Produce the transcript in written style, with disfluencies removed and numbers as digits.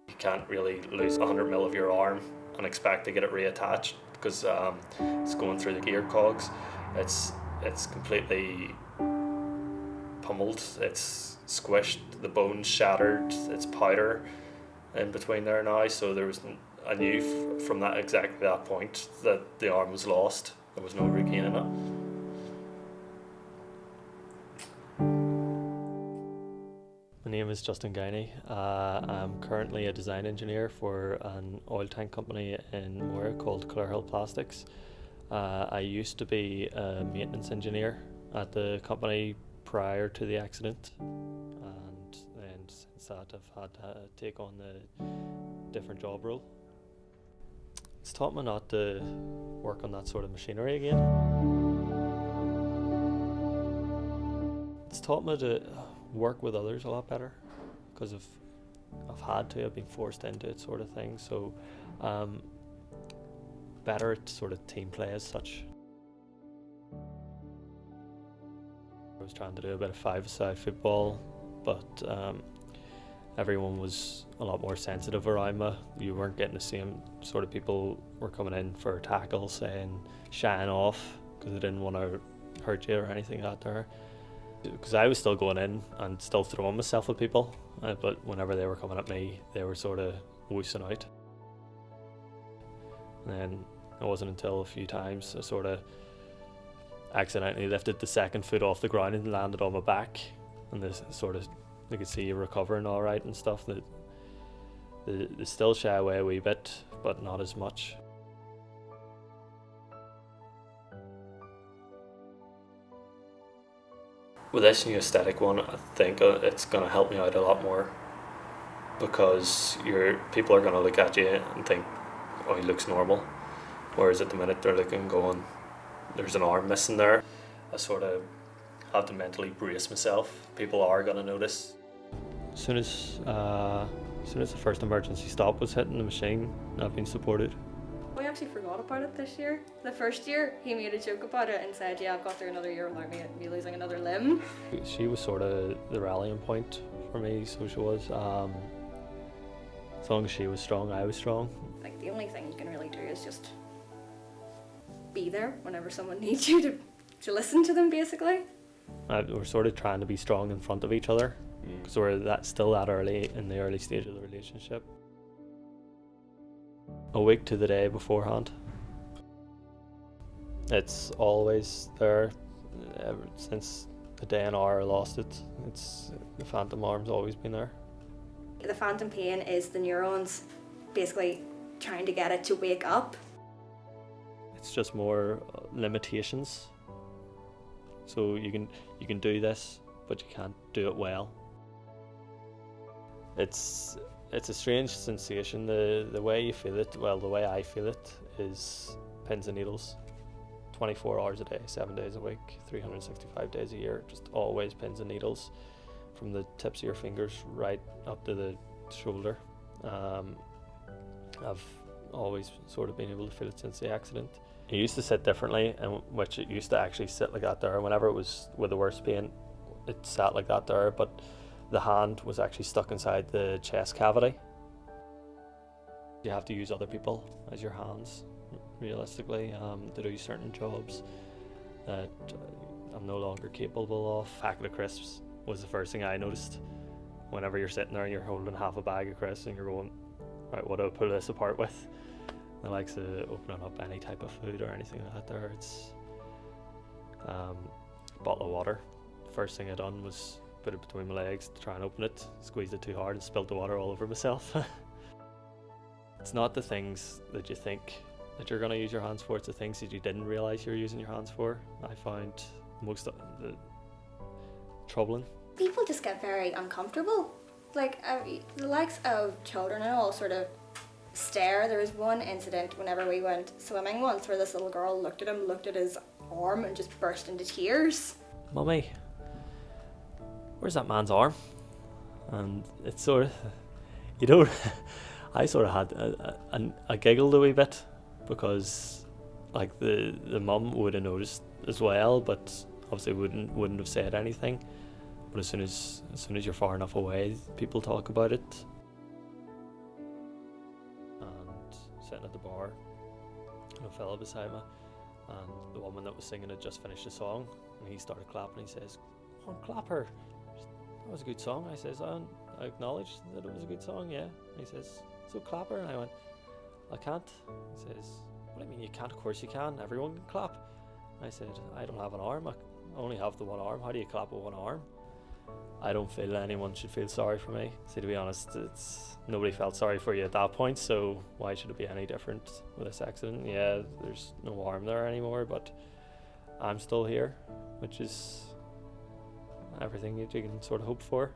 You can't really lose 100 mil of your arm and expect to get it reattached because it's going through the gear cogs. It's completely pummeled, it's squished, the bone's shattered, it's powder in between there now, so I knew from exactly that point that the arm was lost. There was no regaining it. My name is Justin Guiney. I'm currently a design engineer for an oil tank company in Moira called Plastics. I used to be a maintenance engineer at the company prior to the accident, and then since that I've had to take on the different job role. It's taught me not to work on that sort of machinery again. It's taught me to work with others a lot better because I've been forced into it sort of thing, so better at sort of team play as such. I was trying to do a bit of five-a-side football, but everyone was a lot more sensitive around me. You weren't getting the same sort of people were coming in for tackles saying shying off because they didn't want to hurt you or anything out there. Because I was still going in and still throwing myself at people, but whenever they were coming at me, they were sort of woosing out. And then it wasn't until a few times I sort of accidentally lifted the second foot off the ground and landed on my back, and this sort of, you could see you recovering all right and stuff. That they still shy away a wee bit, but not as much. With this new aesthetic one, I think it's going to help me out a lot more, because people are going to look at you and think, oh, he looks normal, whereas at the minute they're looking going, there's an arm missing there. I sort of have to mentally brace myself. People are going to notice. As soon as the first emergency stop was hitting the machine, I've been supported. We actually forgot about it this year. The first year, he made a joke about it and said, yeah, I've got through another year without me losing another limb. She was sort of the rallying point for me, so she was. As long as she was strong, I was strong. Like, the only thing you can really do is just be there whenever someone needs you to listen to them, basically. We're sort of trying to be strong in front of each other, because we're still that early in the early stage of the relationship. A week to the day beforehand. It's always there ever since the day and hour I lost it. The phantom arm's always been there. The phantom pain is the neurons basically trying to get it to wake up. It's just more limitations. So you can do this, but you can't do it well. It's a strange sensation. The way you feel it, well, the way I feel it, is pins and needles. 24 hours a day, 7 days a week, 365 days a year, just always pins and needles from the tips of your fingers right up to the shoulder. I've always sort of been able to feel it since the accident. It used to sit differently, in which it used to actually sit like that there. Whenever it was with the worst pain, it sat like that there, but the hand was actually stuck inside the chest cavity. You have to use other people as your hands, realistically, to do certain jobs that I'm no longer capable of. Packet of crisps was the first thing I noticed. Whenever you're sitting there and you're holding half a bag of crisps and you're going, right, what do I pull this apart with? I like to opening up any type of food or anything like that there. It's a bottle of water. First thing I done was put it between my legs to try and open it, squeezed it too hard and spilled the water all over myself. It's not the things that you think that you're going to use your hands for, it's the things that you didn't realise you were using your hands for. I found most of the troubling. People just get very uncomfortable. Like, the likes of children and all sort of stare. There was one incident whenever we went swimming once where this little girl looked at his arm and just burst into tears. Mummy, where's that man's arm? And it's sort of, I sort of had a giggled a wee bit, because like the mum would have noticed as well, but obviously wouldn't have said anything. But as soon as you're far enough away, people talk about it. a fella beside me, and the woman that was singing had just finished the song, and he started clapping. He says, "Come on, clap her. That was a good song." I says, "I acknowledged that it was a good song, yeah." And he says, "So clap her." And I went, "I can't." He says, "What do you mean you can't? Of course you can. Everyone can clap." And I said, "I don't have an arm. I only have the one arm. How do you clap with one arm?" I don't feel anyone should feel sorry for me. See, to be honest, nobody felt sorry for you at that point, so why should it be any different with this accident? Yeah, there's no arm there anymore, but I'm still here, which is everything you can sort of hope for.